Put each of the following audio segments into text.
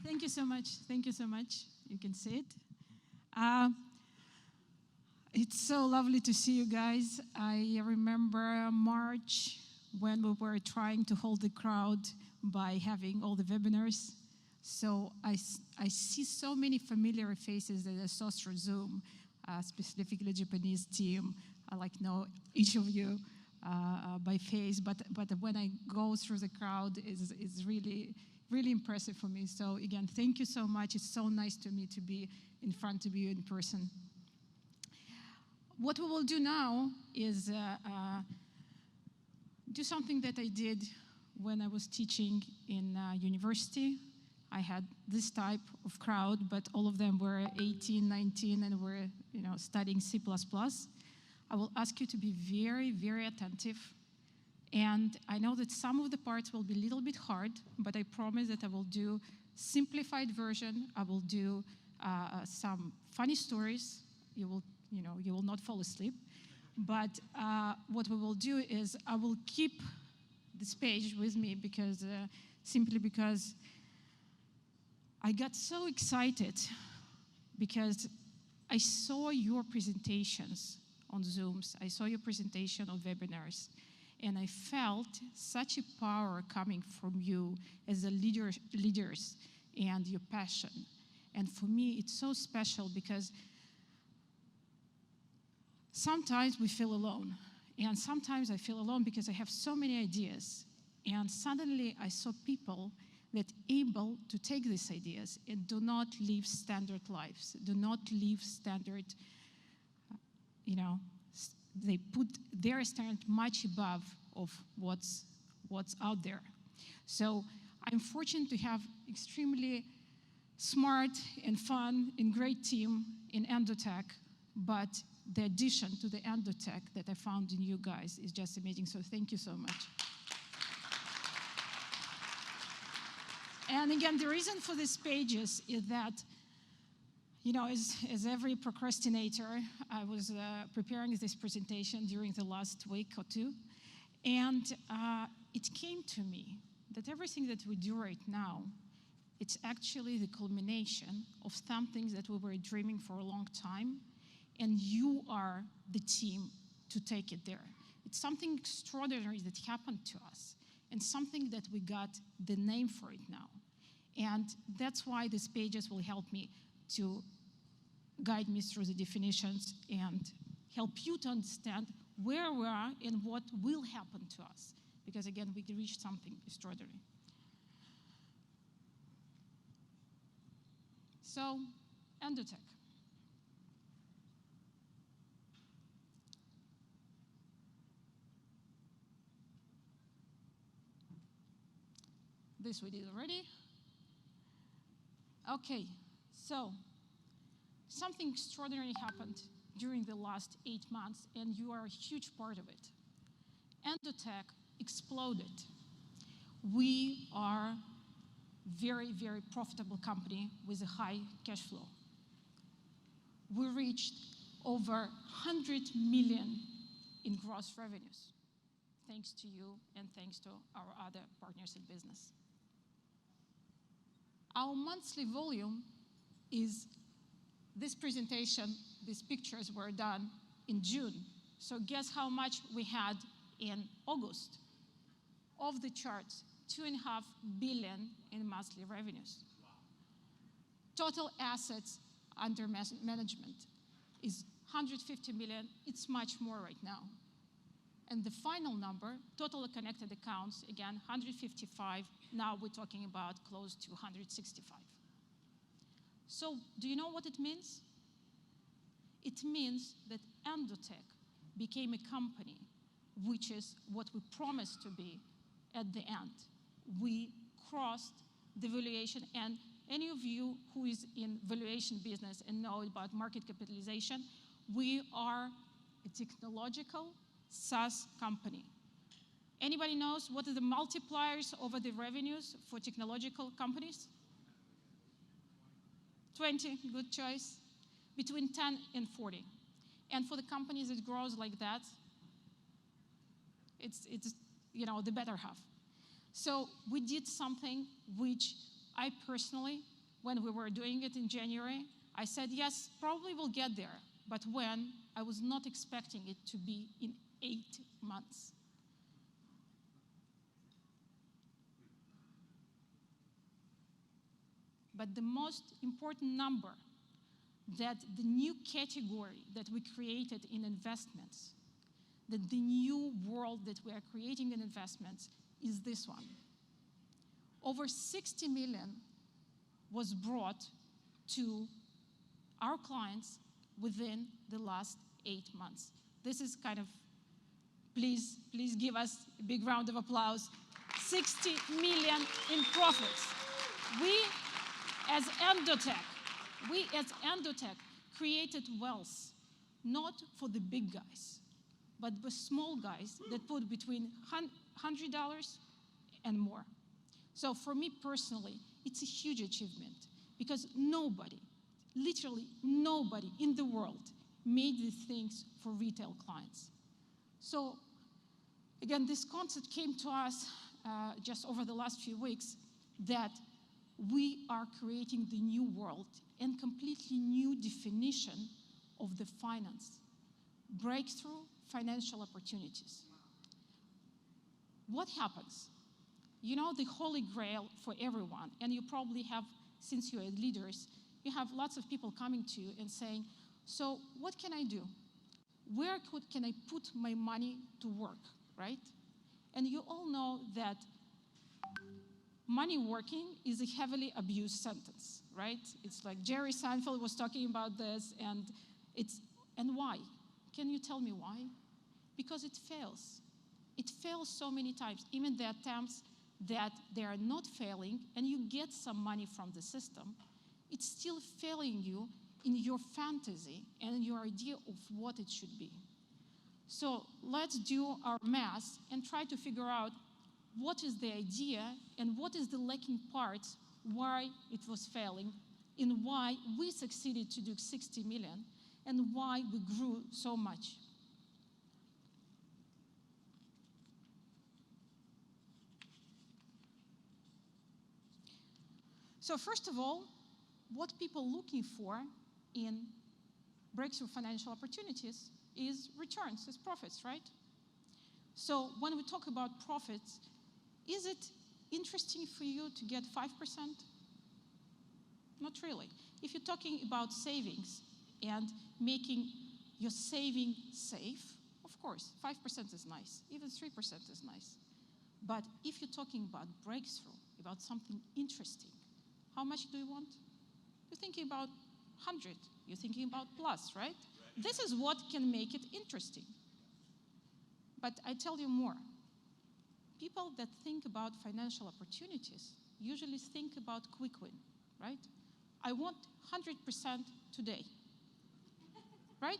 Thank you so much. Thank you so much. You can see it. It's so lovely to see you guys. I remember March when we were trying to hold the crowd by having all the webinars. So I see so many familiar faces that I saw through Zoom, specifically Japanese team. I know each of you by face, but when I go through the crowd, it's really, really impressive for me. So again, thank you so much. It's so nice to me to be in front of you in person. What we will do now is do something that I did when I was teaching in university. I had this type of crowd, but all of them were 18, 19, and were studying C++. I will ask you to be very, very attentive. And I know that some of the parts will be a little bit hard, but I promise that I will do simplified version. I will do some funny stories. You will not fall asleep. But what we will do is I will keep this page with me simply because I got so excited because I saw your presentations on Zooms. I saw your presentation on webinars. And I felt such a power coming from you as the leaders and your passion. And for me, it's so special because sometimes we feel alone. And sometimes I feel alone because I have so many ideas. And suddenly I saw people that are able to take these ideas and do not live standard lives, do not live standard, they put their standard much above of what's out there. So I'm fortunate to have extremely smart and fun and great team in Endotech, but the addition to the Endotech that I found in you guys is just amazing, so thank you so much. And again, the reason for these pages is that, as every procrastinator, I was preparing this presentation during the last week or two, and it came to me that everything that we do right now, it's actually the culmination of some things that we were dreaming for a long time, and you are the team to take it there. It's something extraordinary that happened to us, and something that we got the name for it now. And that's why these pages will help me to guide me through the definitions and help you to understand where we are and what will happen to us. Because again, we reached something extraordinary. So, Endotech. This we did already. Okay, so something extraordinary happened during the last 8 months, and you are a huge part of it. Endotech exploded. We are a very, very profitable company with a high cash flow. We reached over 100 million in gross revenues, thanks to you and thanks to our other partners in business. Our monthly volume is, this presentation, these pictures were done in June. So guess how much we had in August? Of the charts, 2.5 billion in monthly revenues. Wow. Total assets under management is 150 million. It's much more right now. And the final number, total connected accounts, again, 155. Now we're talking about close to 165. So do you know what it means? It means that Endotech became a company which is what we promised to be at the end. We crossed the valuation, and any of you who is in valuation business and know about market capitalization, we are a technological SaaS company. Anybody knows what are the multipliers over the revenues for technological companies? 20, good choice. Between 10 and 40. And for the companies that grows like that, it's the better half. So we did something which I personally when we were doing it in January, I said, yes, probably we'll get there. But when, I was not expecting it to be in 8 months. But the most important number, that the new category that we created in investments, that the new world that we are creating in investments is this one. Over 60 million was brought to our clients within the last 8 months. This is kind of, please give us a big round of applause. 60 million in profits. We as Endotech created wealth, not for the big guys, but the small guys that put between $100 and more. So for me personally, it's a huge achievement because nobody, literally nobody in the world made these things for retail clients. So again, this concept came to us just over the last few weeks that we are creating the new world and completely new definition of the finance. Breakthrough financial opportunities. What happens? You know the holy grail for everyone, and you probably have, since you are leaders, you have lots of people coming to you and saying, so what can I do? Where can I put my money to work, right? And you all know that money working is a heavily abused sentence, right? It's like Jerry Seinfeld was talking about this, and why? Can you tell me why? Because it fails. It fails so many times. Even the attempts that they are not failing and you get some money from the system, it's still failing you in your fantasy and your idea of what it should be. So let's do our math and try to figure out what is the idea and what is the lacking part, why it was failing, and why we succeeded to do 60 million, and why we grew so much. So first of all, what people are looking for in breakthrough financial opportunities is returns, is profits, right? So when we talk about profits, is it interesting for you to get 5%? Not really. If you're talking about savings and making your saving safe, of course, 5% is nice. Even 3% is nice. But if you're talking about breakthrough, about something interesting, how much do you want? You're thinking about 100. You're thinking about plus, right? This is what can make it interesting. But I tell you more. People that think about financial opportunities usually think about quick win, right? I want 100% today, right?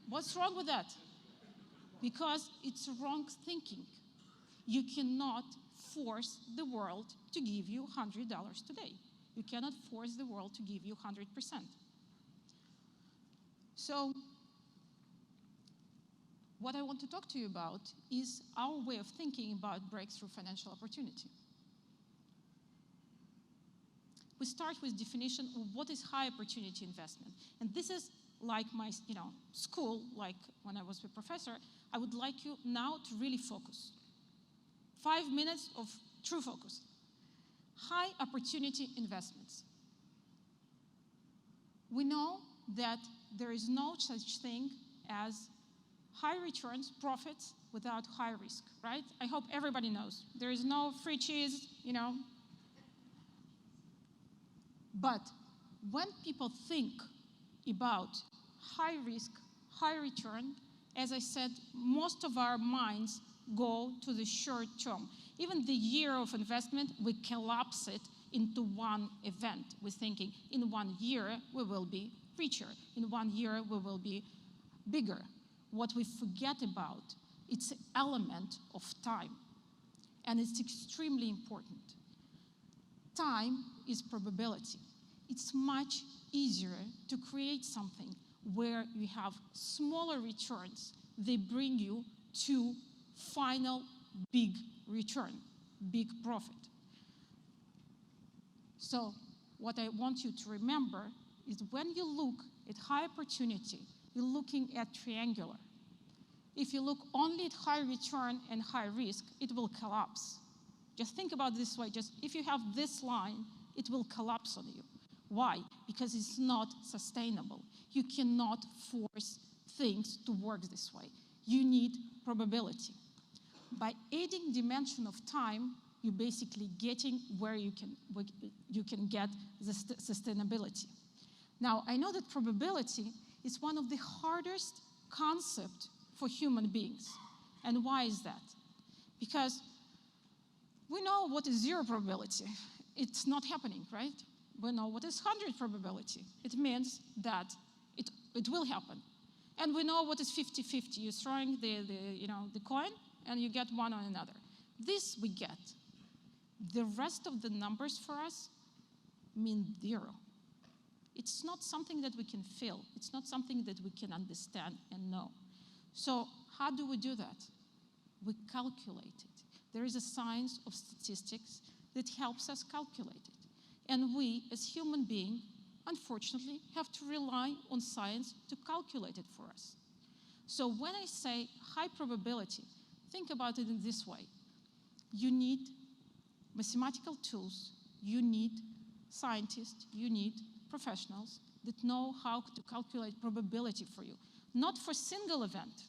What's wrong with that? Because it's wrong thinking. You cannot force the world to give you $100 today. You cannot force the world to give you 100%. So what I want to talk to you about is our way of thinking about breakthrough financial opportunity. We start with definition of what is high opportunity investment. And this is like my school, like when I was a professor. I would like you now to really focus. 5 minutes of true focus. High opportunity investments. We know that there is no such thing as high returns, profits, without high risk, right? I hope everybody knows. There is no free cheese, But when people think about high risk, high return, as I said, most of our minds go to the short term. Even the year of investment, we collapse it into one event. We're thinking in 1 year, we will be richer. In 1 year, we will be bigger. What we forget about, it's an element of time. And it's extremely important. Time is probability. It's much easier to create something where you have smaller returns. They bring you to final big return, big profit. So what I want you to remember is when you look at high opportunity, you're looking at triangular. If you look only at high return and high risk, it will collapse. Just think about it this way. Just if you have this line, it will collapse on you. Why? Because it's not sustainable. You cannot force things to work this way. You need probability. By adding dimension of time, you're basically getting where you can get the sustainability. Now, I know that probability is one of the hardest concepts for human beings. And why is that? Because we know what is 0 probability. It's not happening, right? We know what is 100 probability. It means that it will happen. And we know what is 50-50. You're throwing the coin, and you get one or another. This we get. The rest of the numbers for us mean 0. It's not something that we can feel. It's not something that we can understand and know. So how do we do that? We calculate it. There is a science of statistics that helps us calculate it. And we, as human beings, unfortunately, have to rely on science to calculate it for us. So when I say high probability, think about it in this way. You need mathematical tools, you need scientists, you need professionals that know how to calculate probability for you. Not for single event,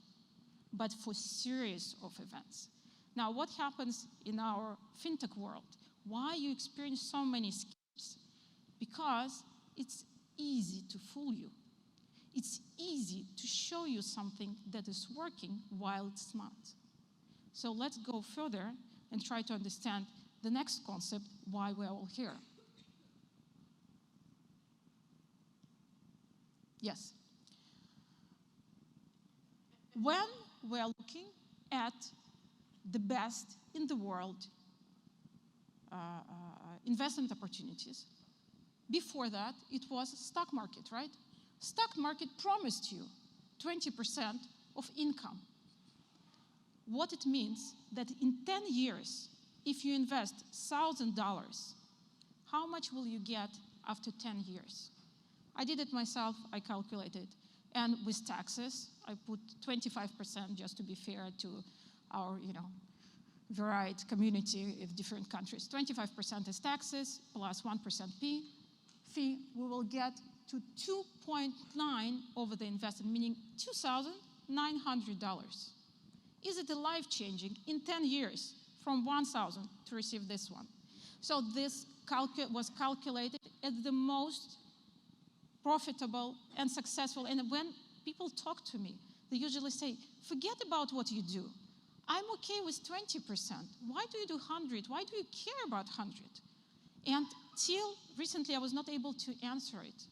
but for series of events. Now, what happens in our fintech world? Why you experience so many schemes? Because it's easy to fool you. It's easy to show you something that is working while it's not. So let's go further and try to understand the next concept, why we're all here. Yes. When we're looking at the best in the world investment opportunities, before that, it was stock market, right? Stock market promised you 20% of income. What it means that in 10 years, if you invest $1,000, how much will you get after 10 years? I did it myself, I calculated. And with taxes, I put 25% just to be fair to our, varied community of different countries. 25% is taxes plus 1% fee. We will get to 2.9 over the investment, meaning $2,900. Is it life-changing in 10 years from 1,000 to receive this one? So this was calculated as the most profitable and successful. And when people talk to me, they usually say, forget about what you do. I'm okay with 20%. Why do you do 100? Why do you care about 100? And till recently, I was not able to answer it.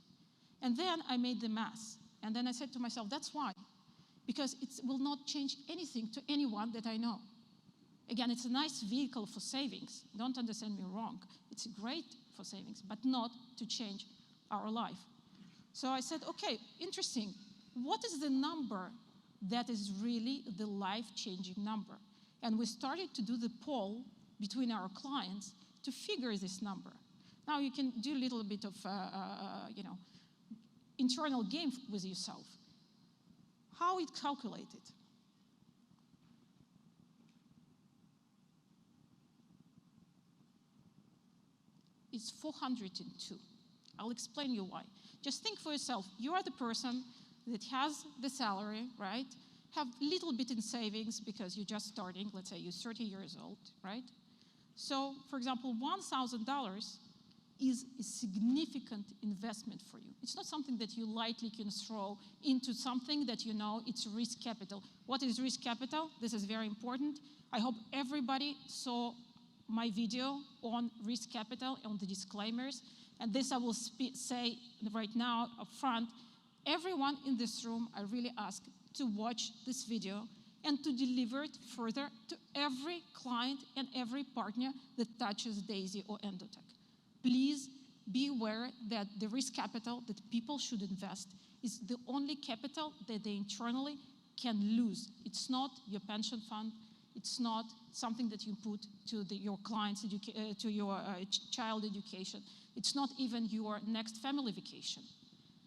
And then I made the math. And then I said to myself, that's why. Because it will not change anything to anyone that I know. Again, it's a nice vehicle for savings. Don't understand me wrong. It's great for savings, but not to change our life. So I said, okay, interesting. What is the number that is really the life-changing number? And we started to do the poll between our clients to figure this number. Now you can do a little bit of, internal game with yourself. How it calculated? It's 402. I'll explain you why. Just think for yourself. You are the person that has the salary, right? Have a little bit in savings because you're just starting. Let's say you're 30 years old, right? So, for example, $1,000 is a significant investment for you. It's not something that you lightly can throw into something that you know it's risk capital. What is risk capital? This is very important. I hope everybody saw my video on risk capital, on the disclaimers. And this I will say right now up front. Everyone in this room, I really ask to watch this video and to deliver it further to every client and every partner that touches D.AI.SY or Endotech. Please be aware that the risk capital that people should invest is the only capital that they internally can lose. It's not your pension fund. It's not something that you put to your client's to your child education. It's not even your next family vacation.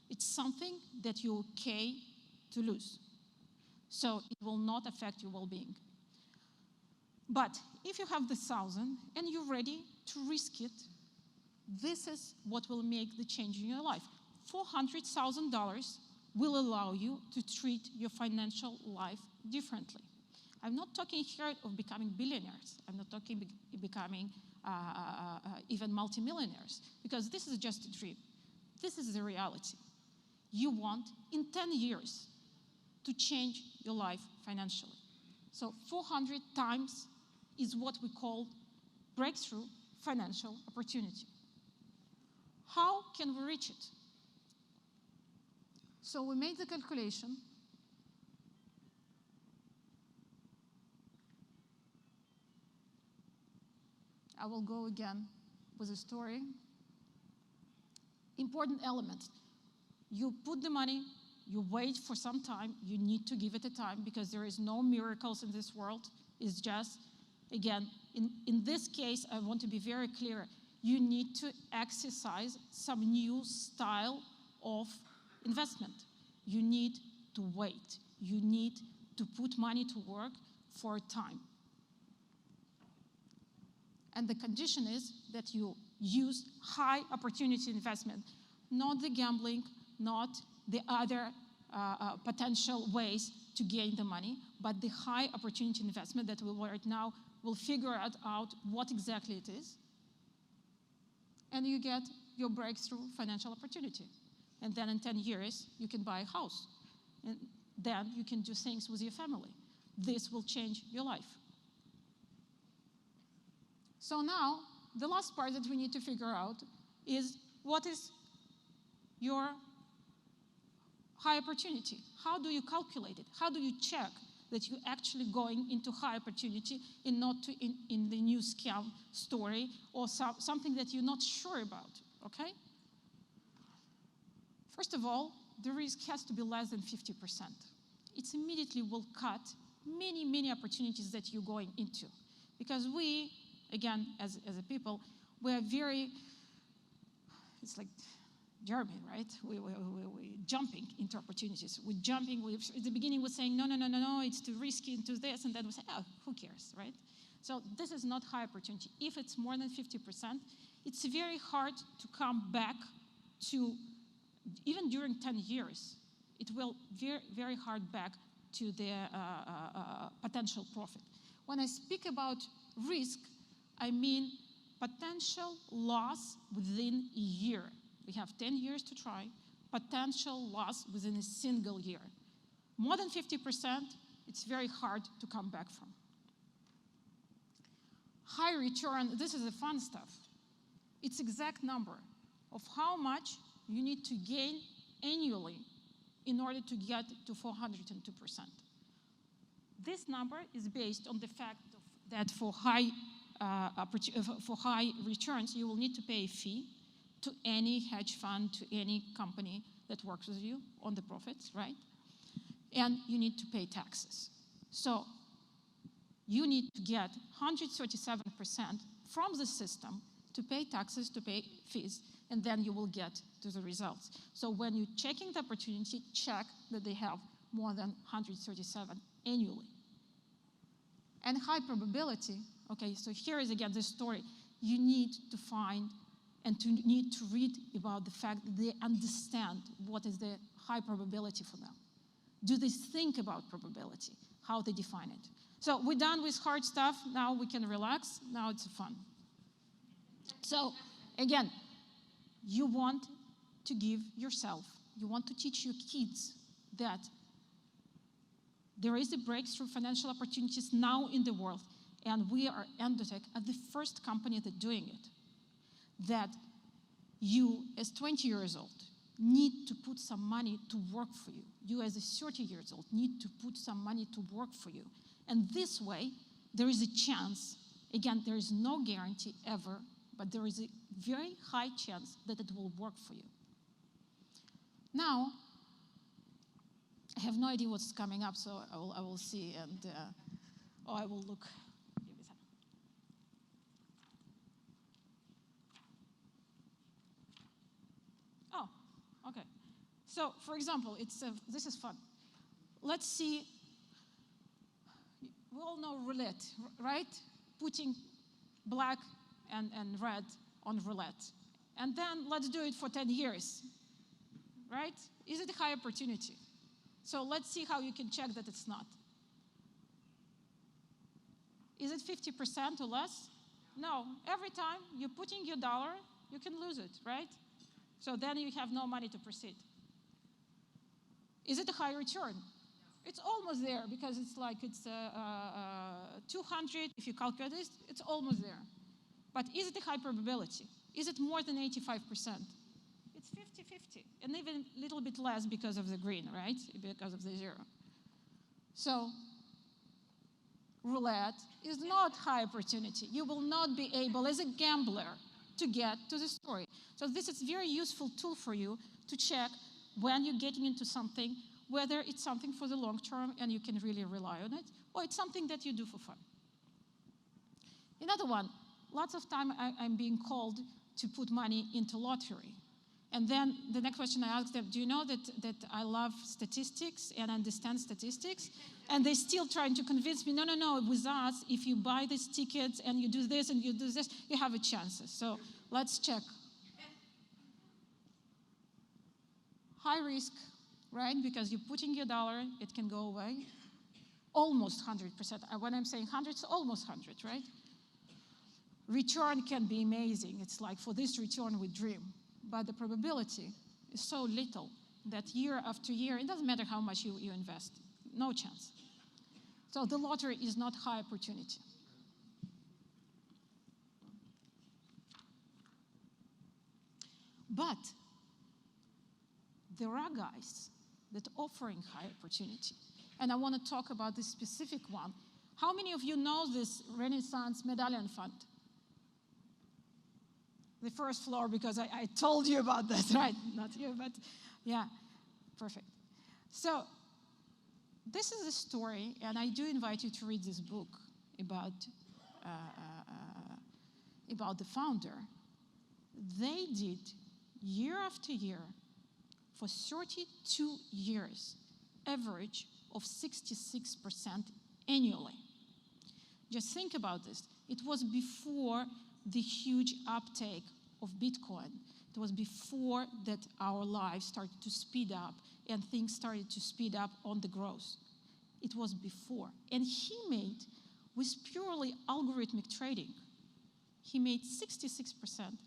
It's something that you're okay to lose. So it will not affect your well-being. But if you have the 1,000 and you're ready to risk it, this is what will make the change in your life. $400,000 will allow you to treat your financial life differently. I'm not talking here of becoming billionaires. I'm not talking becoming even multimillionaires, because this is just a dream. This is the reality. You want, in 10 years, to change your life financially. So 400 times is what we call breakthrough financial opportunity. How can we reach it? So we made the calculation. I will go again with a story. Important element. You put the money, you wait for some time, you need to give it a time, because there is no miracles in this world. It's just, again, in this case, I want to be very clear, you need to exercise some new style of investment. You need to wait. You need to put money to work for a time. And the condition is that you use high opportunity investment, not the gambling, not the other potential ways to gain the money, but the high opportunity investment that we right now will figure out what exactly it is. And you get your breakthrough financial opportunity. And then in 10 years, you can buy a house. And then you can do things with your family. This will change your life. So now, the last part that we need to figure out is, what is your high opportunity? How do you calculate it? How do you check that you're actually going into high opportunity and not in the new scam story or something that you're not sure about, okay? First of all, the risk has to be less than 50%. It immediately will cut many, many opportunities that you're going into. Because we, again, as a people, we're very, it's like Jeremy, right? We're jumping into opportunities. We're jumping, at the beginning we're saying, no, it's too risky into this, and then we say, oh, who cares, right? So this is not high opportunity. If it's more than 50%, it's very hard to come back to, even during 10 years, it will very, very hard back to the potential profit. When I speak about risk, I mean potential loss within a year. We have 10 years to try. Potential loss within a single year. More than 50%, it's very hard to come back from. High return, this is the fun stuff. It's exact number of how much you need to gain annually in order to get to 402%. This number is based on the fact that for high returns, you will need to pay a fee to any hedge fund, to any company that works with you on the profits, right? And you need to pay taxes. So you need to get 137% from the system to pay taxes, to pay fees, and then you will get to the results. So when you're checking the opportunity, check that they have more than 137 annually. And high probability, okay, so here is again the story. You need to find and need to read about the fact that they understand what is the high probability for them. Do they think about probability, how they define it? So we're done with hard stuff. Now we can relax. Now it's fun. So again, you want to give yourself, you want to teach your kids that there is a breakthrough financial opportunities now in the world, and we are Endotech are the first company that's doing it. That you, as 20 years old, need to put some money to work for you. You, as a 30 years old, need to put some money to work for you. And this way, there is a chance, again, there is no guarantee ever, but there is a very high chance that it will work for you. Now, I have no idea what's coming up, so I will see. And Oh, I will look. Give me some. Oh, okay. So, for example, this is fun. Let's see. We all know roulette, right? Putting black and red on roulette. And then let's do it for 10 years, right? Is it a high opportunity? So let's see how you can check that it's not. Is it 50% or less? No. Every time you're putting your dollar, you can lose it, right? So then you have no money to proceed. Is it a high return? It's almost there because it's 200. If you calculate this, it's almost there. But is it a high probability? Is it more than 85%? It's 50-50, and even a little bit less because of the green, right? Because of the zero. So roulette is not high opportunity. You will not be able, as a gambler, to get to the story. So this is a very useful tool for you to check when you're getting into something, whether it's something for the long term and you can really rely on it, or it's something that you do for fun. Another one, lots of time I'm being called to put money into lottery. And then the next question I ask them, do you know that I love statistics and understand statistics? And they're still trying to convince me, no, with us, if you buy these tickets and you do this and you do this, you have a chance. So let's check. High risk, right? Because you're putting your dollar, it can go away. Almost 100%. When I'm saying 100, it's almost 100, right? Return can be amazing. It's like for this return we dream. But the probability is so little that year after year, it doesn't matter how much you invest. No chance. So the lottery is not high opportunity. But there are guys that are offering high opportunity. And I want to talk about this specific one. How many of you know this Renaissance Medallion Fund? The first floor, because I told you about that, right? Not you, but yeah, perfect. So this is a story, and I do invite you to read this book about the founder. They did year after year for 32 years, average of 66% annually. Just think about this. It was before the huge uptake of Bitcoin. It was before that our lives started to speed up and things started to speed up on the growth. It was before. And he made, with purely algorithmic trading, he made 66%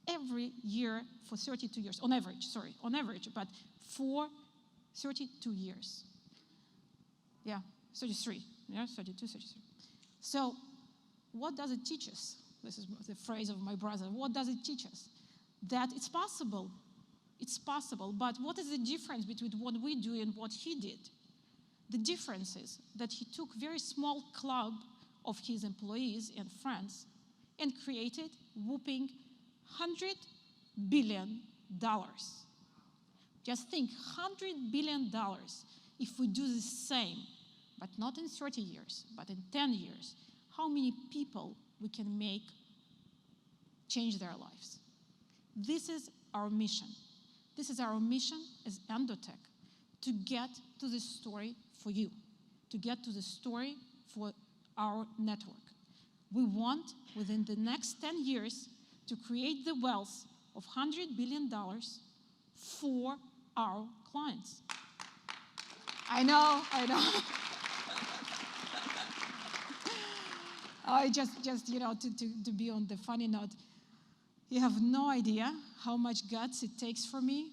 every year for 32 years, on average, but for 32 years. Yeah, 33, yeah, 32, 33. So what does it teach us? This is the phrase of my brother. What does it teach us? That it's possible. It's possible, but what is the difference between what we do and what he did? The difference is that he took a very small club of his employees and friends and created whopping $100 billion. Just think, $100 billion. If we do the same, but not in 30 years, but in 10 years, how many people we can make change their lives? This is our mission. This is our mission as Endotech, to get to the story for you, to get to the story for our network. We want, within the next 10 years, to create the wealth of $100 billion for our clients. I know. I just to be on the funny note, you have no idea how much guts it takes for me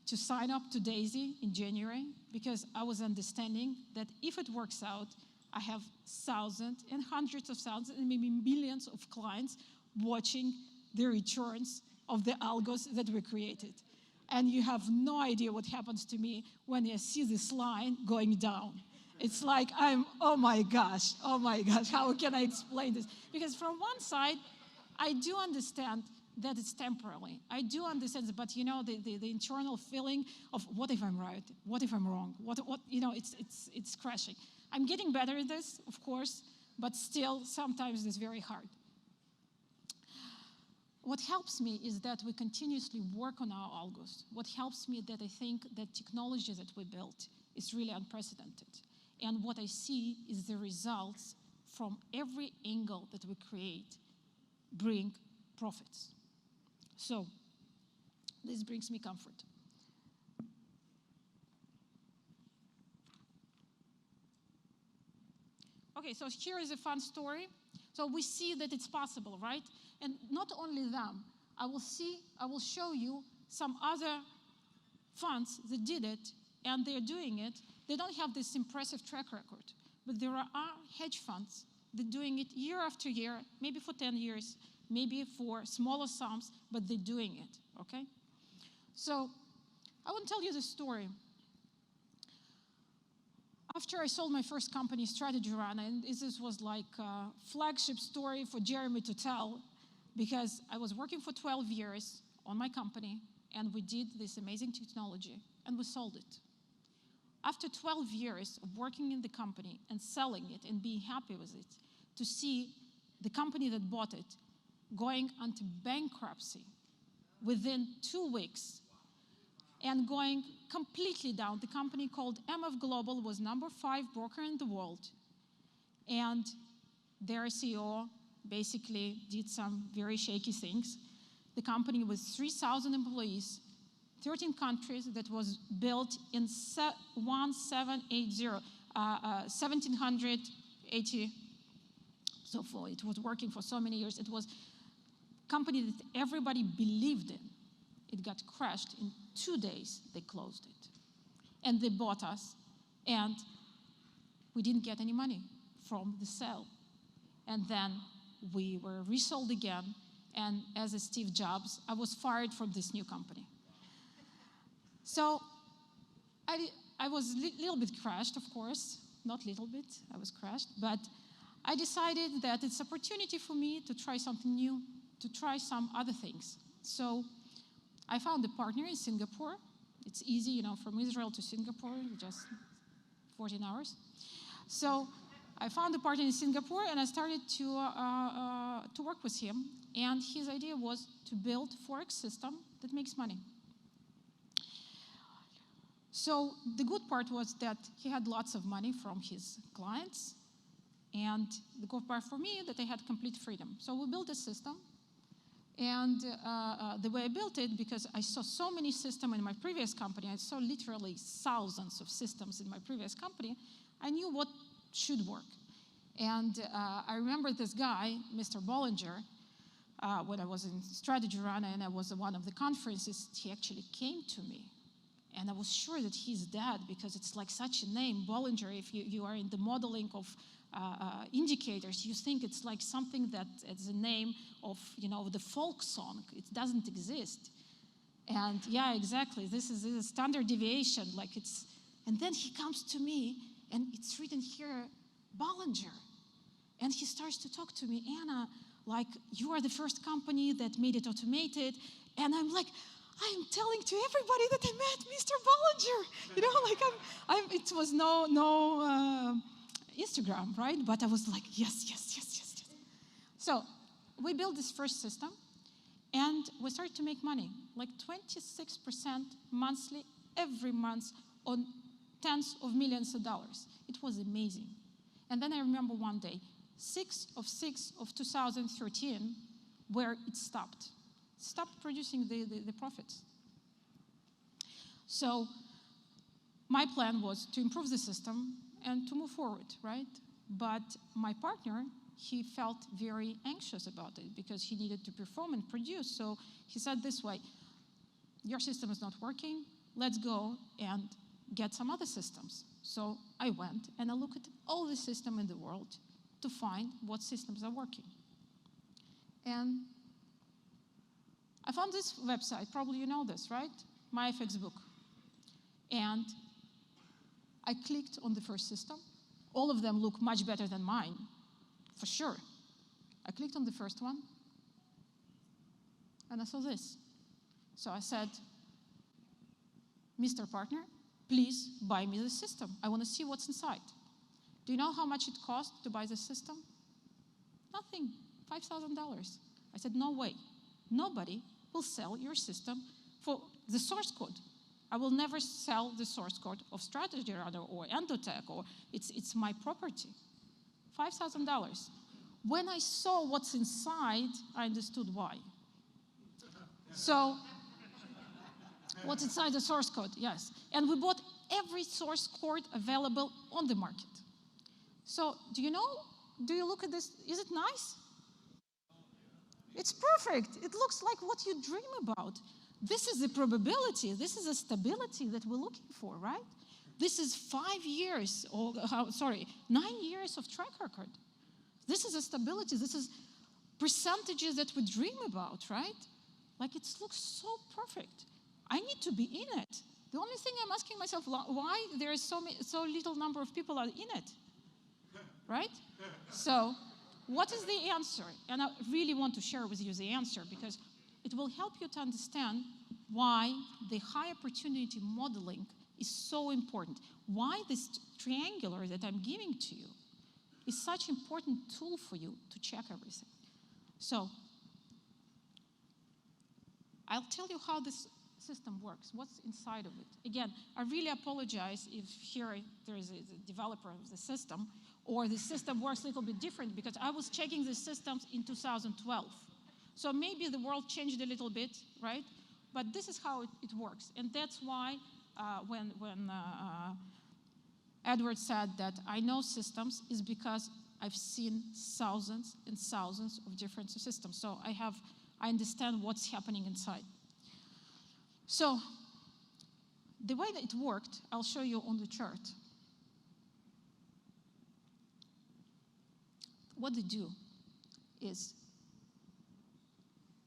to sign up to Daisy in January, because I was understanding that if it works out, I have thousands and hundreds of thousands and maybe millions of clients watching the returns of the algos that we created. And you have no idea what happens to me when I see this line going down. It's like oh my gosh, how can I explain this? Because from one side, I do understand that it's temporary. I do understand, but the internal feeling of what if I'm right? What if I'm wrong? It's crashing. I'm getting better at this, of course, but still, sometimes it's very hard. What helps me is that we continuously work on our algos. What helps me that I think that technology that we built is really unprecedented. And what I see is the results from every angle that we create bring profits. So this brings me comfort. Okay, so here is a fun story. So we see that it's possible, right? And not only them, I will show you some other funds that did it, and they're doing it. They don't have this impressive track record, but there are hedge funds that are doing it year after year, maybe for 10 years, maybe for smaller sums, but they're doing it, okay? So I want to tell you the story. After I sold my first company, Strategy Run, and this was like a flagship story for Jeremy to tell, because I was working for 12 years on my company, and we did this amazing technology, and we sold it. After 12 years of working in the company and selling it and being happy with it, to see the company that bought it going into bankruptcy within 2 weeks and going completely down. The company called MF Global was #5 broker in the world, and their CEO basically did some very shaky things. The company was 3,000 employees, 13 countries, that was built in 1780. So for it was working for so many years. It was a company that everybody believed in. It got crashed in 2 days. They closed it. And they bought us, and we didn't get any money from the sale. And then we were resold again, and as a Steve Jobs, I was fired from this new company. So I was a little bit crashed, of course. Not little bit, I was crashed. But I decided that it's an opportunity for me to try something new, to try some other things. So I found a partner in Singapore. It's easy, you know, from Israel to Singapore, just 14 hours. So I found a partner in Singapore, and I started to work with him. And his idea was to build a Forex system that makes money. So the good part was that he had lots of money from his clients. And the good part for me that I had complete freedom. So we built a system. And the way I built it, because I saw so many systems in my previous company, I saw literally thousands of systems in my previous company, I knew what should work. And I remember this guy, Mr. Bollinger, when I was in Strategy Run and I was at one of the conferences, he actually came to me. And I was sure that he's dead, because it's like such a name, Bollinger. If you are in the modeling of indicators, you think it's like something that it's a name of, you know, the folk song. It doesn't exist. And yeah, exactly. This is a standard deviation. Like it's, and then he comes to me, and it's written here, Bollinger. And he starts to talk to me, Anna, like, you are the first company that made it automated. And I'm like, I'm telling to everybody that I met Mr. Bollinger. You know, like it was no Instagram, right? But I was like, yes. So we built this first system, and we started to make money, like 26% monthly, every month, on tens of millions of dollars. It was amazing. And then I remember one day, 6 of 2013, where it stopped producing the profits. So my plan was to improve the system and to move forward, right? But my partner, he felt very anxious about it because he needed to perform and produce. So he said this way, your system is not working, let's go and get some other systems. So I went and I looked at all the systems in the world to find what systems are working. And I found this website, probably you know this, right? MyFX Book. And I clicked on the first system. All of them look much better than mine, for sure. I clicked on the first one, and I saw this. So I said, Mr. Partner, please buy me the system. I want to see what's inside. Do you know how much it cost to buy the system? Nothing, $5,000. I said, no way. Nobody will sell your system for the source code. I will never sell the source code of Strategy Radar or Endotech, or it's my property. $5,000. When I saw what's inside, I understood why. So, what's inside the source code? Yes. And we bought every source code available on the market. So, do you look at this? Is it nice? It's perfect. It looks like what you dream about. This is the probability. This is the stability that we're looking for, right? This is 5 years, 9 years of track record. This is a stability. This is percentages that we dream about, right? Like, it looks so perfect. I need to be in it. The only thing I'm asking myself, why there is so little number of people are in it, right? So, what is the answer? And I really want to share with you the answer, because it will help you to understand why the high opportunity modeling is so important. Why this triangular that I'm giving to you is such an important tool for you to check everything. So, I'll tell you how this system works, what's inside of it. Again, I really apologize if here there is a developer of the system, or the system works a little bit different, because I was checking the systems in 2012. So maybe the world changed a little bit, right? But this is how it works. And that's why when Edward said that I know systems, is because I've seen thousands and thousands of different systems. So I understand what's happening inside. So the way that it worked, I'll show you on the chart. What they do is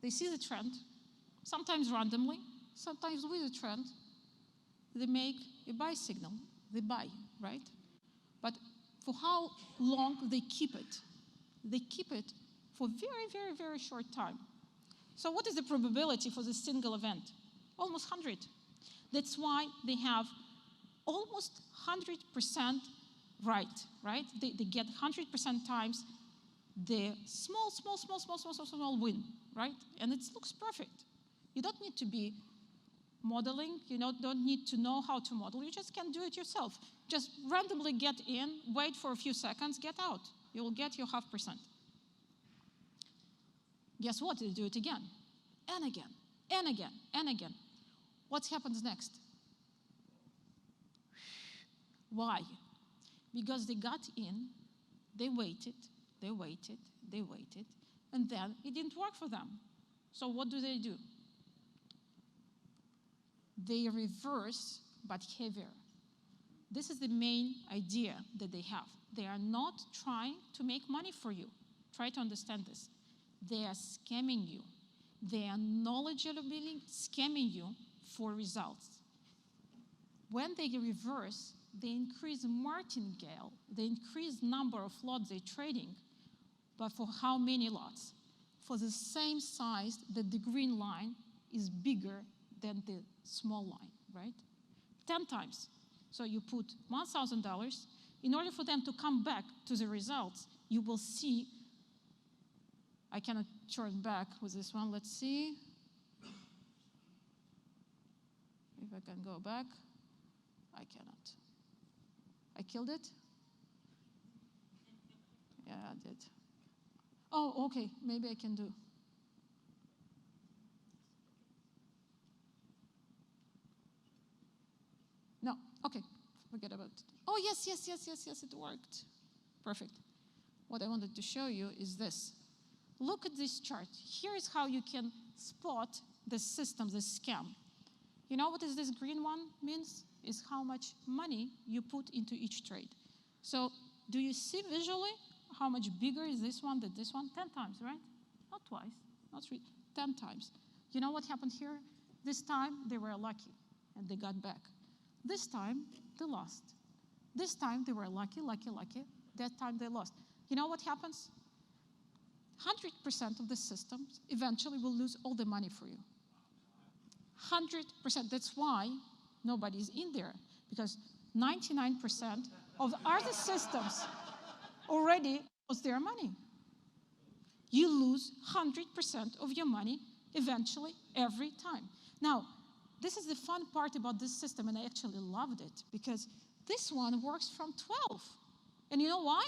they see the trend, sometimes randomly, sometimes with a trend. They make a buy signal. They buy, right? But for how long they keep it? They keep it for very, very, very short time. So what is the probability for this single event? Almost 100. That's why they have almost 100% right? They get 100% times the small win, right? And it looks perfect. You don't need to be modeling. You don't need to know how to model. You just can do it yourself. Just randomly get in, wait for a few seconds, get out. You will get your 0.5%. Guess what? They do it again, and again, and again, and again. What happens next? Why? Because they got in, they waited, and then it didn't work for them. So what do? They reverse, but heavier. This is the main idea that they have. They are not trying to make money for you. Try to understand this. They are scamming you. They are knowledgeably scamming you for results. When they reverse, they increase martingale, they increase number of lots they're trading, but for how many lots? For the same size that the green line is bigger than the small line, right? 10 times. So you put $1,000. In order for them to come back to the results, you will see, I cannot turn back with this one. Let's see if I can go back. I cannot. I killed it? Yeah, I did. Oh, okay, maybe I can do. No, okay, forget about it. Oh, yes, it worked. Perfect. What I wanted to show you is this. Look at this chart. Here is how you can spot the system, the scam. You know what is this green one means? Is how much money you put into each trade. So do you see visually how much bigger is this one than this one? 10 times, right? Not twice, not 3, 10 times. You know what happened here? This time they were lucky and they got back. This time they lost. This time they were lucky. That time they lost. You know what happens? 100% of the systems eventually will lose all the money for you. 100%. That's why nobody's in there, because 99% of other systems already lost their money. You lose 100% of your money eventually every time. Now, this is the fun part about this system, and I actually loved it, because this one works from 12. And you know why?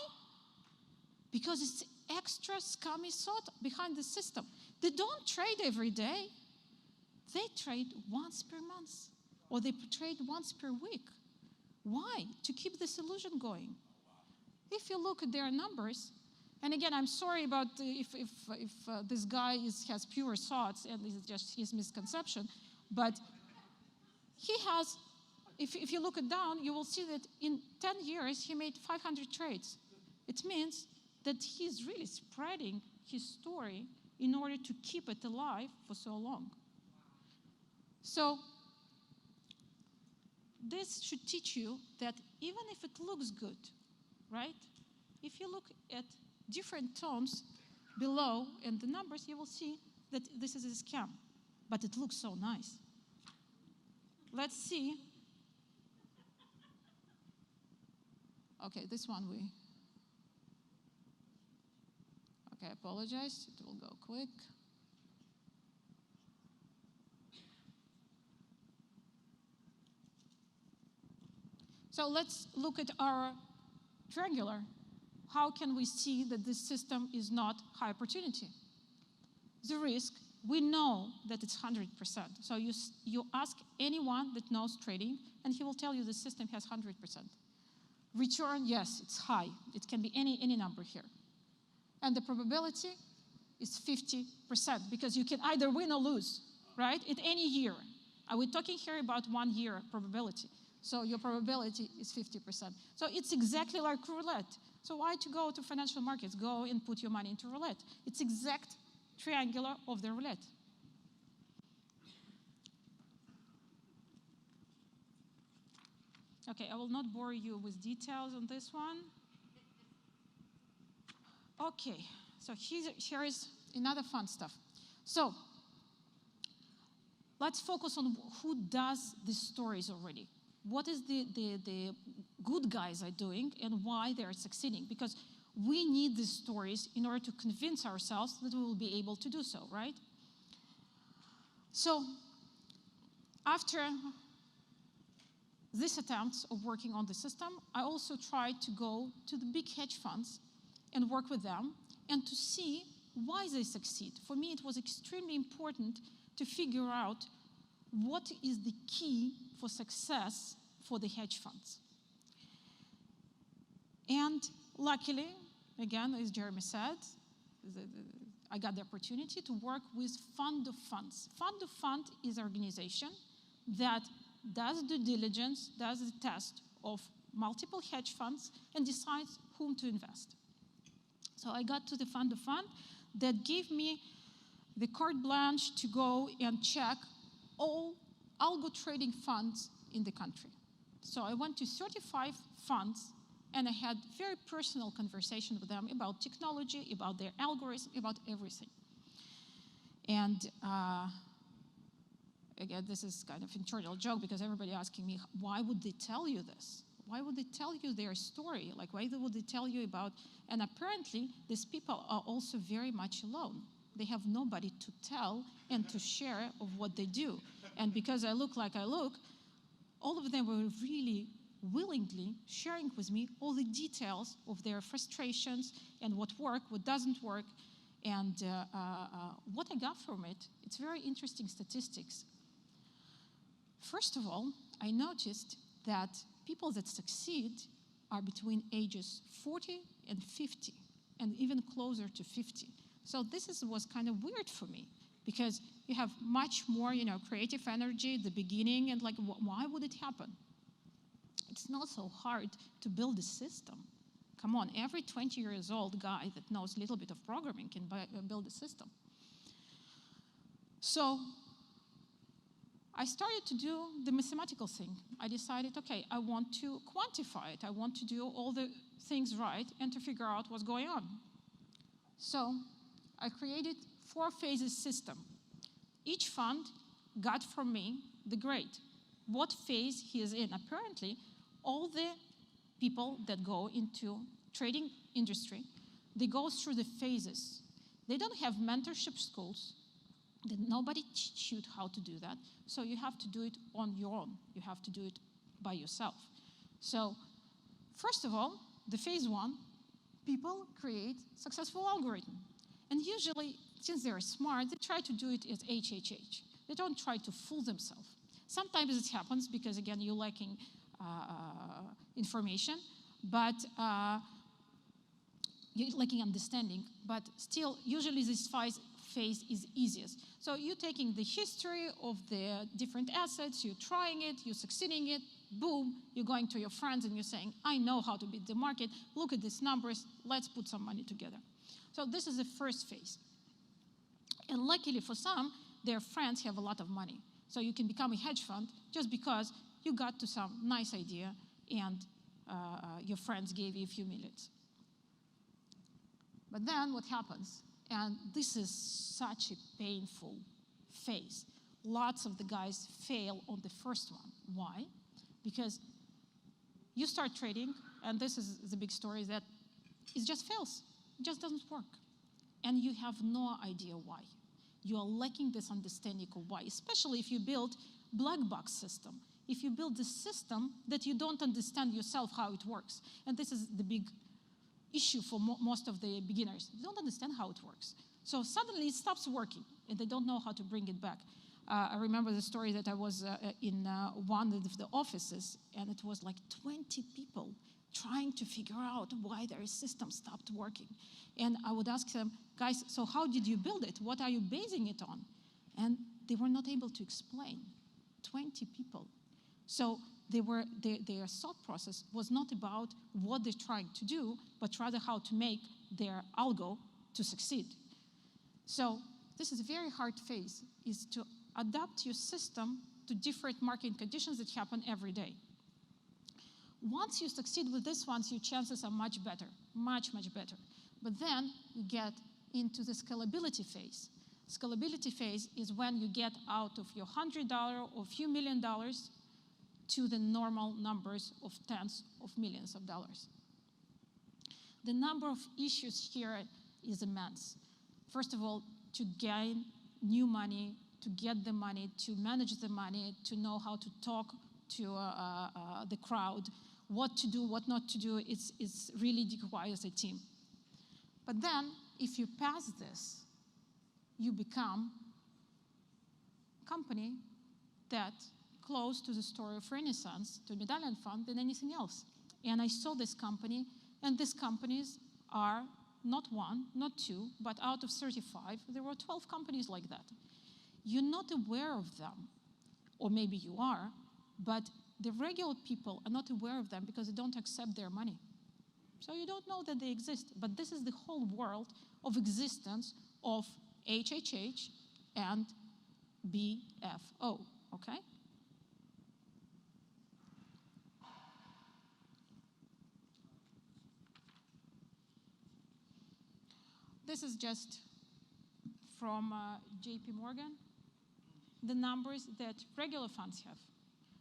Because it's extra scummy thought behind the system. They don't trade every day. They trade once per month, or they trade once per week. Why? To keep this illusion going. If you look at their numbers, and again, I'm sorry about if this guy has pure thoughts and it's just his misconception, but he has, if you look it down, you will see that in 10 years, he made 500 trades. It means that he's really spreading his story in order to keep it alive for so long. So this should teach you that even if it looks good, right? If you look at different terms below and the numbers, you will see that this is a scam, but it looks so nice. Let's see. Okay, this one okay, I apologize, it will go quick. So let's look at our triangular. How can we see that this system is not high opportunity? The risk, we know that it's 100%. So you ask anyone that knows trading, and he will tell you the system has 100%. Return, yes, it's high. It can be any number here. And the probability is 50%, because you can either win or lose, right, in any year. Are we talking here about 1 year probability? So your probability is 50%. So it's exactly like roulette. So why to go to financial markets? Go and put your money into roulette. It's exact triangular of the roulette. Okay, I will not bore you with details on this one. Okay, so here is another fun stuff. So let's focus on who does these stories already. What is the good guys are doing and why they are succeeding? Because we need these stories in order to convince ourselves that we will be able to do so, right? So after these attempts of working on the system, I also tried to go to the big hedge funds and work with them and to see why they succeed. For me, it was extremely important to figure out what is the key for success for the hedge funds. And luckily, again, as Jeremy said, I got the opportunity to work with Fund of Funds. Fund of Fund is an organization that does due diligence, does the test of multiple hedge funds, and decides whom to invest. So I got to the Fund of Fund that gave me the carte blanche to go and check all algo trading funds in the country. So I went to 35 funds, and I had very personal conversation with them about technology, about their algorithm, about everything. And again, this is kind of internal joke because everybody asking me, why would they tell you this? Why would they tell you their story? Like, why would they tell you about, and apparently these people are also very much alone. They have nobody to tell and to share of what they do. And because I look like I look, all of them were really willingly sharing with me all the details of their frustrations and what works, what doesn't work. And what I got from it, it's very interesting statistics. First of all, I noticed that people that succeed are between ages 40 and 50, and even closer to 50. So this was kind of weird for me, because you have much more, creative energy at the beginning, and like, why would it happen? It's not so hard to build a system. Come on, every 20 years old guy that knows a little bit of programming can build a system. So I started to do the mathematical thing. I decided, okay, I want to quantify it. I want to do all the things right and to figure out what's going on. So I created 4 phases system. Each fund got from me the grade, what phase he is in. Apparently, all the people that go into trading industry, they go through the phases. They don't have mentorship schools. Nobody teach you how to do that. So you have to do it on your own. You have to do it by yourself. So first of all, the phase one, people create successful algorithm. And usually, since they're smart, they try to do it as HHH. They don't try to fool themselves. Sometimes it happens because, again, you're lacking information, but you're lacking understanding. But still, usually this phase is easiest. So you're taking the history of the different assets, you're trying it, you're succeeding it, boom, you're going to your friends and you're saying, I know how to beat the market, look at these numbers, let's put some money together. So this is the first phase. And luckily for some, their friends have a lot of money. So you can become a hedge fund just because you got to some nice idea and your friends gave you a few millions. But then what happens? And this is such a painful phase. Lots of the guys fail on the first one. Why? Because you start trading, and this is the big story, that it just fails. It just doesn't work. And you have no idea why. You are lacking this understanding of why, especially if you build black box system. If you build a system that you don't understand yourself how it works. And this is the big issue for most of the beginners. They don't understand how it works. So suddenly it stops working, and they don't know how to bring it back. I remember the story that I was in one of the offices, and it was like 20 people trying to figure out why their system stopped working. And I would ask them, guys, so how did you build it? What are you basing it on? And they were not able to explain. 20 people. So their thought process was not about what they're trying to do, but rather how to make their algo to succeed. So this is a very hard phase, is to adapt your system to different market conditions that happen every day. Once you succeed with this one, your chances are much better, much, much better. But then you get into the scalability phase. Scalability phase is when you get out of your $100 or few $1 million to the normal numbers of tens of millions of dollars. The number of issues here is immense. First of all, to gain new money, to get the money, to manage the money, to know how to talk to the crowd, what to do, what not to do, it really requires a team. But then, if you pass this, you become a company that close to the story of Renaissance, to medallion fund, than anything else. And I saw this company, and these companies are not one, not two, but out of 35, there were 12 companies like that. You're not aware of them, or maybe you are, but the regular people are not aware of them because they don't accept their money. So you don't know that they exist. But this is the whole world of existence of HHH and BFO, okay? This is just from JP Morgan, the numbers that regular funds have.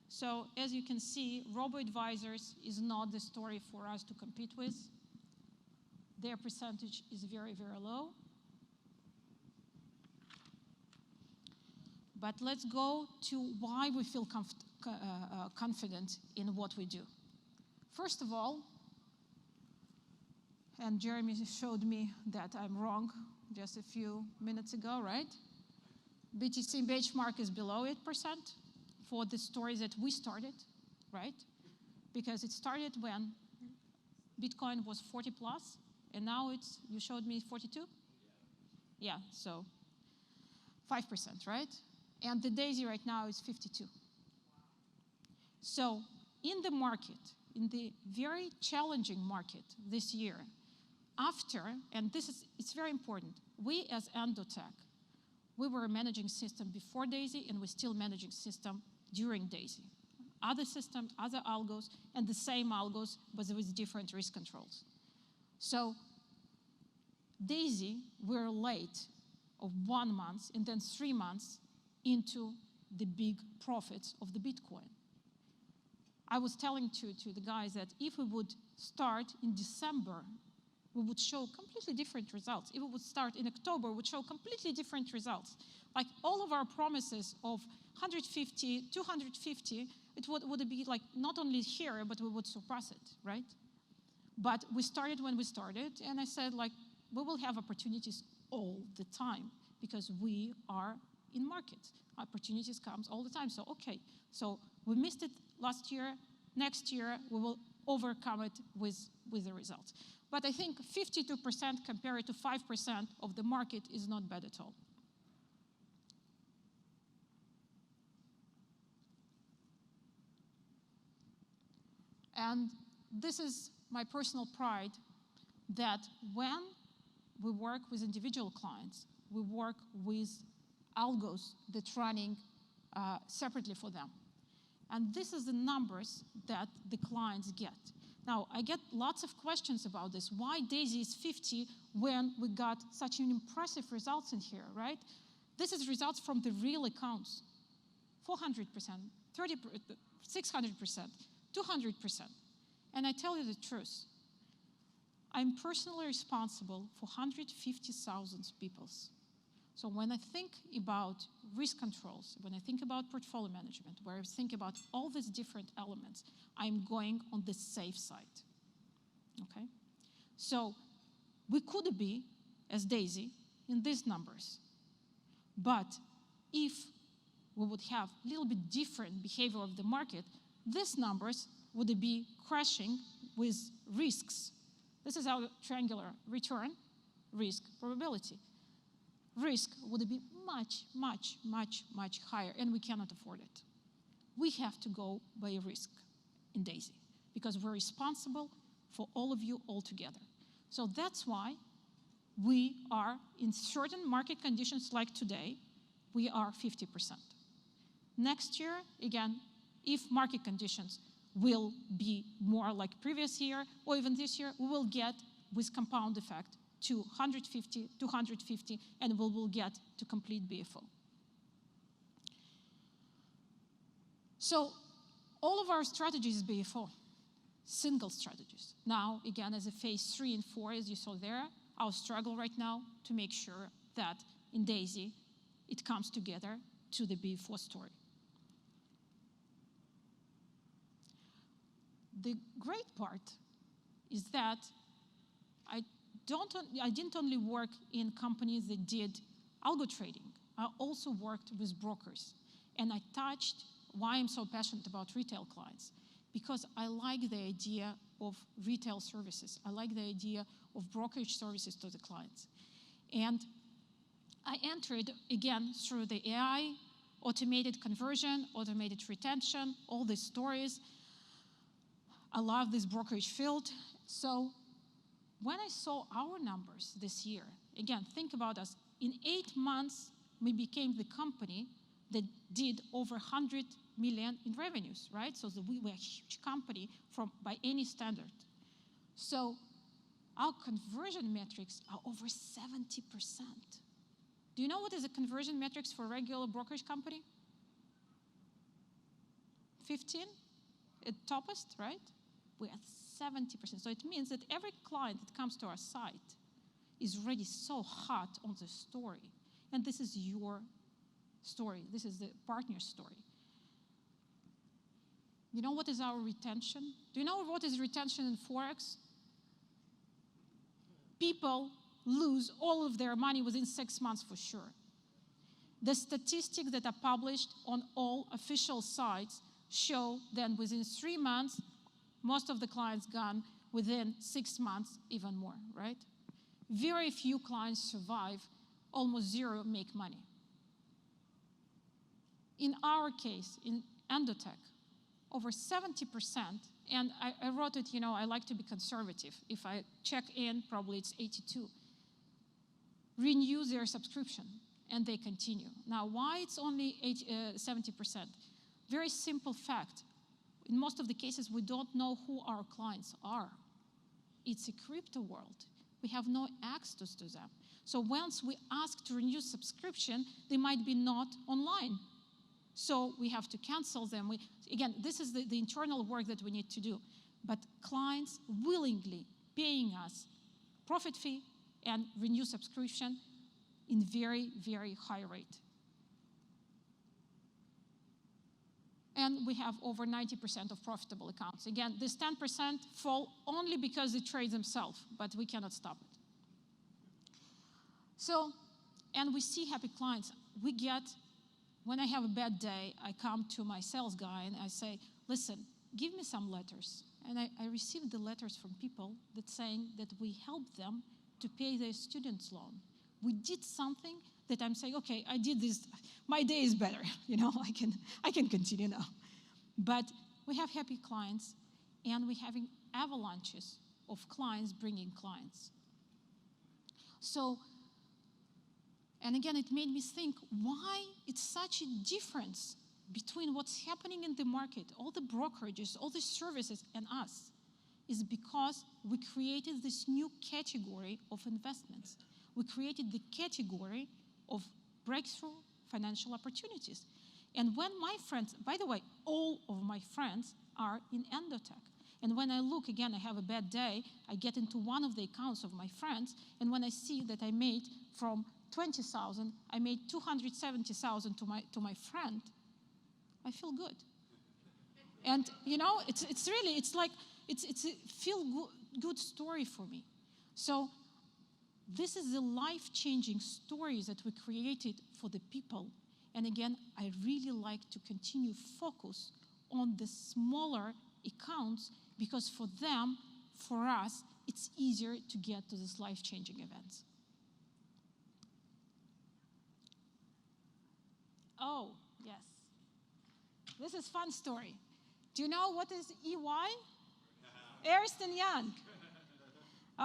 So as you can see, robo-advisors is not the story for us to compete with. Their percentage is very, very low. But let's go to why we feel confident in what we do. First of all, and Jeremy showed me that I'm wrong just a few minutes ago, right? BTC benchmark is below 8% for the stories that we started, right? Because it started when Bitcoin was 40 plus, and now it's, you showed me 42? Yeah, so 5%, right? And the daisy right now is 52. So in the market, in the very challenging market this year, after, and this is, it's very important, we as Endotech, we were managing system before DAISY, and we're still managing system during DAISY. Other systems, other algos, and the same algos, but with different risk controls. So DAISY, we're late of 1 month and then 3 months into the big profits of the Bitcoin. I was telling to the guys that if we would start in December, we would show completely different results. If we would start in October, we would show completely different results. Like all of our promises of 150, 250, it would be like not only here, but we would surpass it, right? But we started when we started, and I said, like, we will have opportunities all the time because we are in market. Opportunities comes all the time. So, okay, so we missed it last year. Next year, we will overcome it with the results. But I think 52% compared to 5% of the market is not bad at all. And this is my personal pride that when we work with individual clients, we work with algos that's running separately for them. And this is the numbers that the clients get. Now, I get lots of questions about this. Why DAISY is 50 when we got such an impressive results in here, right? This is results from the real accounts. 400%, 600%, 200%. And I tell you the truth. I'm personally responsible for 150,000 people. So when I think about risk controls, when I think about portfolio management, where I think about all these different elements, I'm going on the safe side, okay? So we could be, as DAISY, in these numbers. But if we would have a little bit different behavior of the market, these numbers would be crashing with risks. This is our triangular return, risk, probability. Risk would be much, much, much, much higher, and we cannot afford it. We have to go by risk in DAISY because we're responsible for all of you all together. So that's why we are, in certain market conditions like today, we are 50%. Next year, again, if market conditions will be more like previous year or even this year, we will get with compound effect to 150, 250, and we will get to complete BFO. So all of our strategies is BFO, single strategies. Now, again, as a phase 3 and 4, as you saw there, our struggle right now to make sure that in DAISY, it comes together to the BFO story. The great part is that I didn't only work in companies that did algo trading. I also worked with brokers. And I touched why I'm so passionate about retail clients. Because I like the idea of retail services. I like the idea of brokerage services to the clients. And I entered, again, through the AI, automated conversion, automated retention, all these stories. I love this brokerage field. So when I saw our numbers this year, again, think about us. In 8 months, we became the company that did over 100 million in revenues, right? So we were a huge company by any standard. So our conversion metrics are over 70%. Do you know what is the conversion metrics for a regular brokerage company? 15 at toppest, right? We're at 70%. So it means that every client that comes to our site is already so hot on the story. And this is your story. This is the partner's story. You know what is our retention? Do you know what is retention in Forex? People lose all of their money within 6 months for sure. The statistics that are published on all official sites show that within 3 months, most of the clients gone, within 6 months, even more, right? Very few clients survive, almost zero make money. In our case, in Endotech, over 70%, and I wrote it, I like to be conservative. If I check in, probably it's 82, renew their subscription, and they continue. Now, why it's only 70%? Very simple fact. In most of the cases, we don't know who our clients are. It's a crypto world. We have no access to them. So once we ask to renew subscription, they might be not online. So we have to cancel them. Again, this is the internal work that we need to do. But clients willingly paying us profit fee and renew subscription in very, very high rate. And we have over 90% of profitable accounts. Again, this 10% fall only because they trade themselves, but we cannot stop it. So, and we see happy clients. We get, when I have a bad day, I come to my sales guy and I say, listen, give me some letters. And I received the letters from people that saying that we helped them to pay their student's loan. We did something that I'm saying, okay, I did this, my day is better, I can continue now. But we have happy clients, and we're having avalanches of clients bringing clients. So, and again, it made me think why it's such a difference between what's happening in the market, all the brokerages, all the services, and us, is because we created this new category of investments. We created the category of breakthrough financial opportunities. And when my friends, by the way, all of my friends are in Endotech. And when I look, again, I have a bad day, I get into one of the accounts of my friends, and when I see that I made from 20,000, I made 270,000 to my friend, I feel good. And it's really, it's a feel-good story for me. So this is the life-changing stories that we created for the people. And again, I really like to continue focus on the smaller accounts because for them, for us, it's easier to get to these life-changing events. Oh, yes. This is a fun story. Do you know what is EY? Ernst & Young.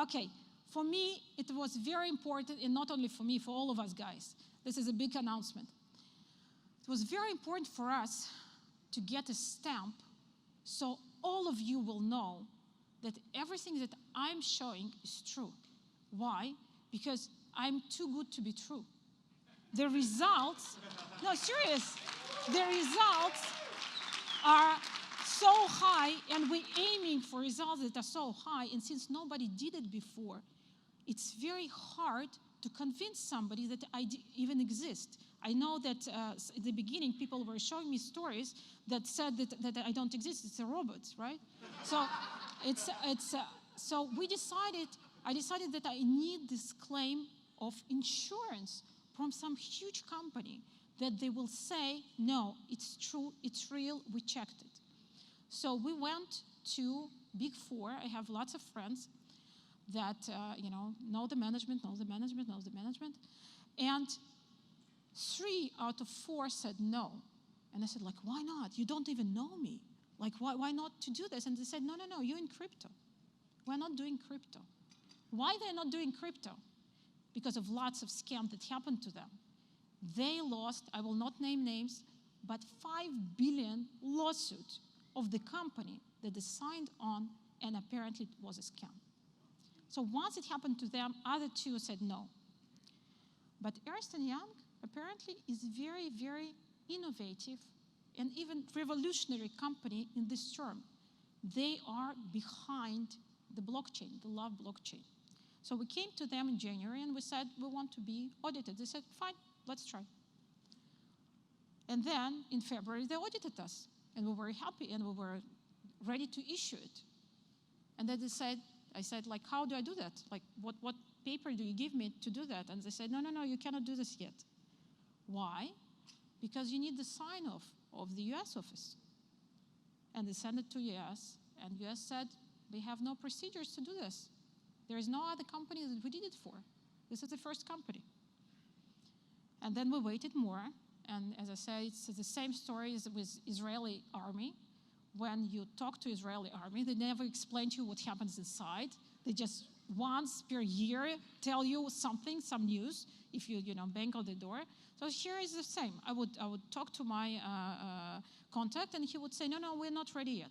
Okay. For me, it was very important, and not only for me, for all of us guys. This is a big announcement. It was very important for us to get a stamp so all of you will know that everything that I'm showing is true. Why? Because I'm too good to be true. The results, no, serious, the results are so high, and we're aiming for results that are so high, and since nobody did it before, it's very hard to convince somebody that I even exist. I know that at the beginning, people were showing me stories that said that I don't exist. It's a robot, right? So so I decided that I need this claim of insurance from some huge company that they will say, no, it's true, it's real, we checked it. So we went to Big Four. I have lots of friends that know the management. And 3 out of 4 said no. And I said, like, why not? You don't even know me. Like, why not to do this? And they said, no, you're in crypto. We're not doing crypto. Why they're not doing crypto? Because of lots of scams that happened to them. They lost, I will not name names, but $5 billion lawsuit of the company that they signed on, and apparently it was a scam. So once it happened to them, other 2 said no. But Ernst & Young apparently is very, very innovative and even revolutionary company in this term. They are behind the blockchain, the love blockchain. So we came to them in January and we said, we want to be audited. They said, fine, let's try. And then in February, they audited us. And we were happy and we were ready to issue it. And then I said, like, how do I do that? Like, what paper do you give me to do that? And they said, no, you cannot do this yet. Why? Because you need the sign-off of the US office. And they sent it to US, and US said, they have no procedures to do this. There is no other company that we did it for. This is the first company. And then we waited more, and as I said, it's the same story as with Israeli army. When you talk to Israeli army, they never explain to you what happens inside. They just once per year tell you something, some news, if you bang on the door. So here is the same. I would talk to my contact, and he would say, no, we're not ready yet.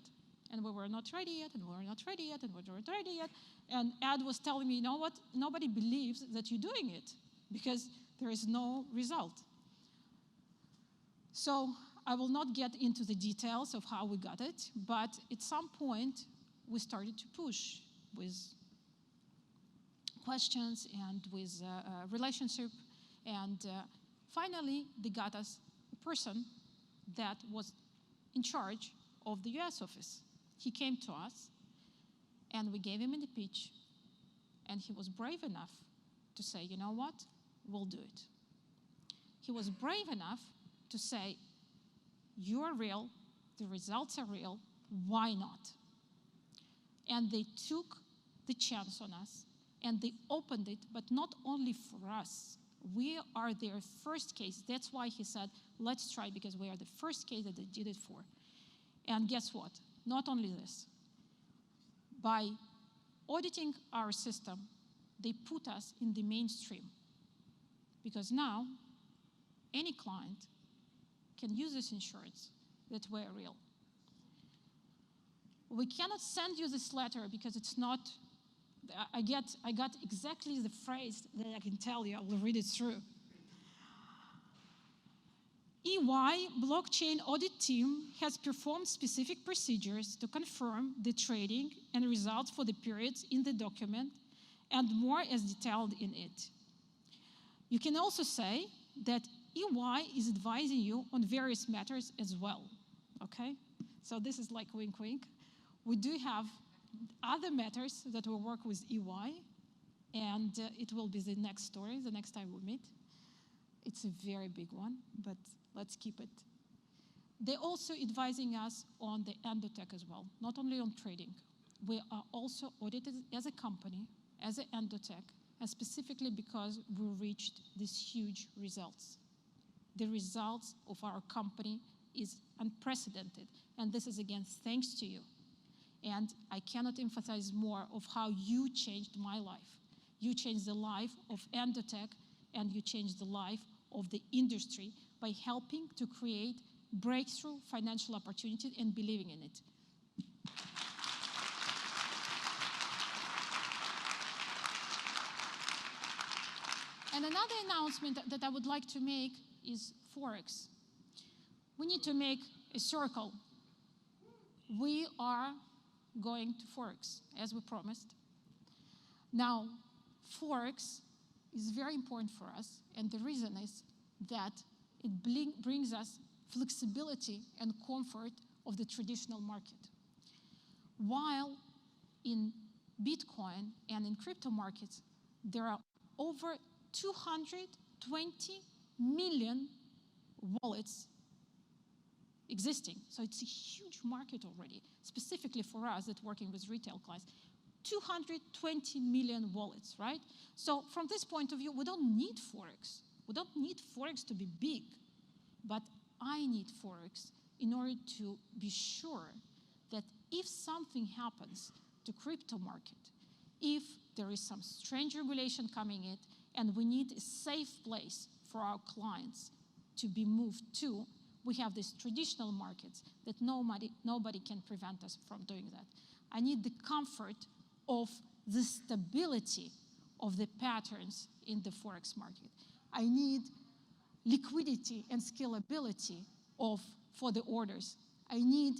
And we were not ready yet, and we were not ready yet, and we were not ready yet. And Ed was telling me, you know what? Nobody believes that you're doing it because there is no result. So I will not get into the details of how we got it, but at some point, we started to push with questions and with relationship, and finally, they got us a person that was in charge of the US office. He came to us, and we gave him the pitch, and he was brave enough to say, you know what, we'll do it. He was brave enough to say, you are real, the results are real, why not? And they took the chance on us, and they opened it, but not only for us. We are their first case. That's why he said, let's try, because we are the first case that they did it for. And guess what? Not only this. By auditing our system, they put us in the mainstream. Because now, any client can use this insurance that we're real. We cannot send you this letter because it's not, I got exactly the phrase that I can tell you. I will read it through. EY blockchain audit team has performed specific procedures to confirm the trading and results for the periods in the document and more as detailed in it. You can also say that EY is advising you on various matters as well, okay? So this is like wink, wink. We do have other matters that will work with EY, and it will be the next story, the next time we meet. It's a very big one, but let's keep it. They're also advising us on the endotech as well, not only on trading. We are also audited as a company, as an endotech, and specifically because we reached these huge results. The results of our company is unprecedented, and this is again thanks to you. And I cannot emphasize more of how you changed my life. You changed the life of endotech, and you changed the life of the industry by helping to create breakthrough financial opportunity and believing in it. And another announcement that I would like to make is Forex. We need to make a circle. We are going to Forex, as we promised. Now, Forex is very important for us, and the reason is that it brings us flexibility and comfort of the traditional market. While in Bitcoin and in crypto markets, there are over 220 million wallets existing. So it's a huge market already, specifically for us that working with retail clients. 220 million wallets, right? So from this point of view, we don't need Forex. We don't need Forex to be big, but I need Forex in order to be sure that if something happens to crypto market, if there is some strange regulation coming in, and we need a safe place for our clients to be moved to, we have these traditional markets that nobody can prevent us from doing that. I need the comfort of the stability of the patterns in the Forex market. I need liquidity and scalability for the orders. I need,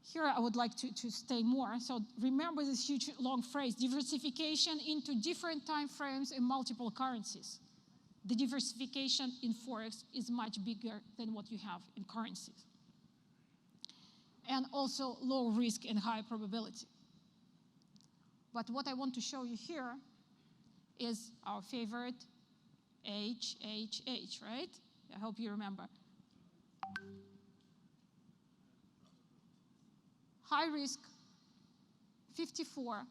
here I would like to stay more. So remember this huge long phrase, diversification into different time frames and multiple currencies. The diversification in Forex is much bigger than what you have in currencies. And also low risk and high probability. But what I want to show you here is our favorite HHH, right? I hope you remember. High risk, 54.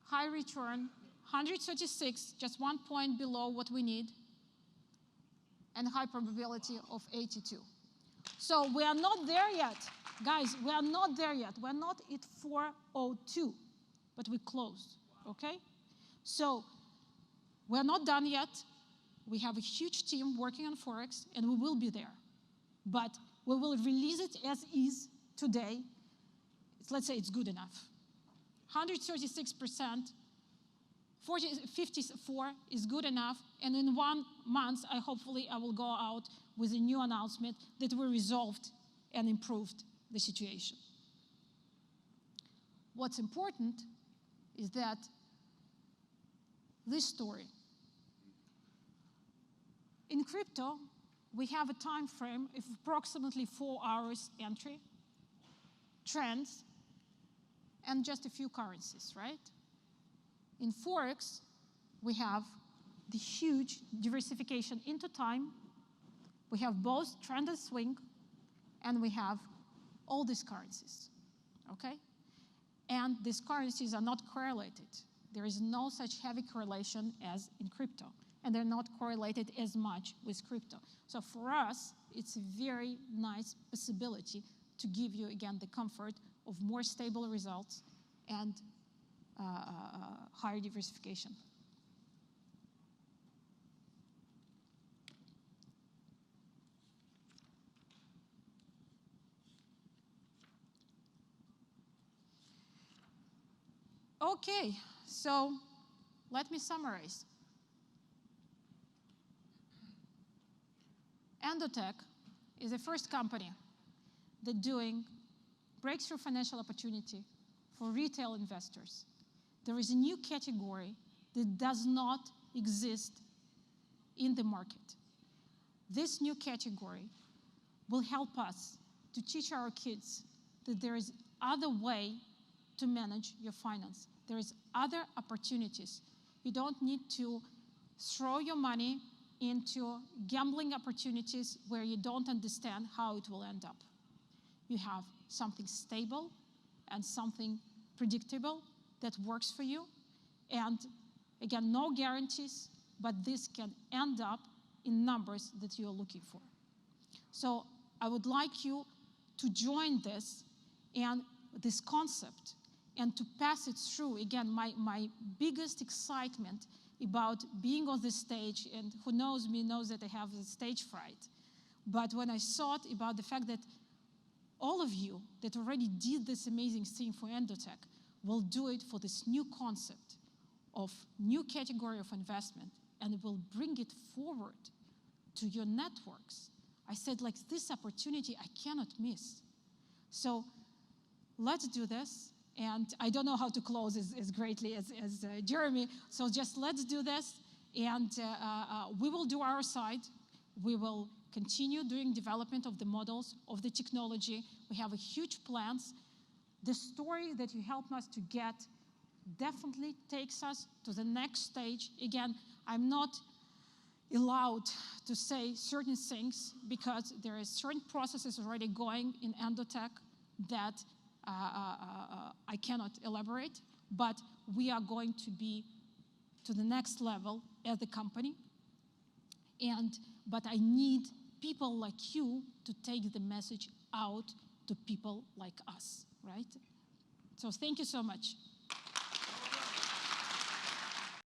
High return, 136, just 1 point below what we need. And high probability of 82. So we are not there yet. Guys, we are not there yet. We're not at 402, but we closed, okay? So we're not done yet. We have a huge team working on Forex, and we will be there. But we will release it as is today. Let's say it's good enough. 136% 54 is good enough, and in 1 month, hopefully I will go out with a new announcement that we resolved and improved the situation. What's important is that this story. In crypto, we have a time frame of approximately 4 hours entry, trends, and just a few currencies, right? In Forex, we have the huge diversification into time. We have both trend and swing, and we have all these currencies, okay? And these currencies are not correlated. There is no such heavy correlation as in crypto, and they're not correlated as much with crypto. So for us, it's a very nice possibility to give you, again, the comfort of more stable results and higher diversification. Okay, so let me summarize. Endotech is the first company that's doing breakthrough financial opportunity for retail investors. There is a new category that does not exist in the market. This new category will help us to teach our kids that there is other way to manage your finance. There is other opportunities. You don't need to throw your money into gambling opportunities where you don't understand how it will end up. You have something stable and something predictable that works for you. And again, no guarantees, but this can end up in numbers that you're looking for. So I would like you to join this and this concept and to pass it through. Again, my biggest excitement about being on the stage, and who knows me knows that I have the stage fright. But when I thought about the fact that all of you that already did this amazing thing for Endotech will do it for this new concept of new category of investment and will bring it forward to your networks, I said, like, this opportunity I cannot miss. So let's do this. And I don't know how to close as greatly as Jeremy, so just let's do this, and we will do our side. We will continue doing development of the models, of the technology. We have a huge plans. The story that you helped us to get definitely takes us to the next stage. Again, I'm not allowed to say certain things because there is certain processes already going in Endotech that I cannot elaborate, but we are going to be to the next level as a company. But I need people like you to take the message out to people like us, right? So thank you so much.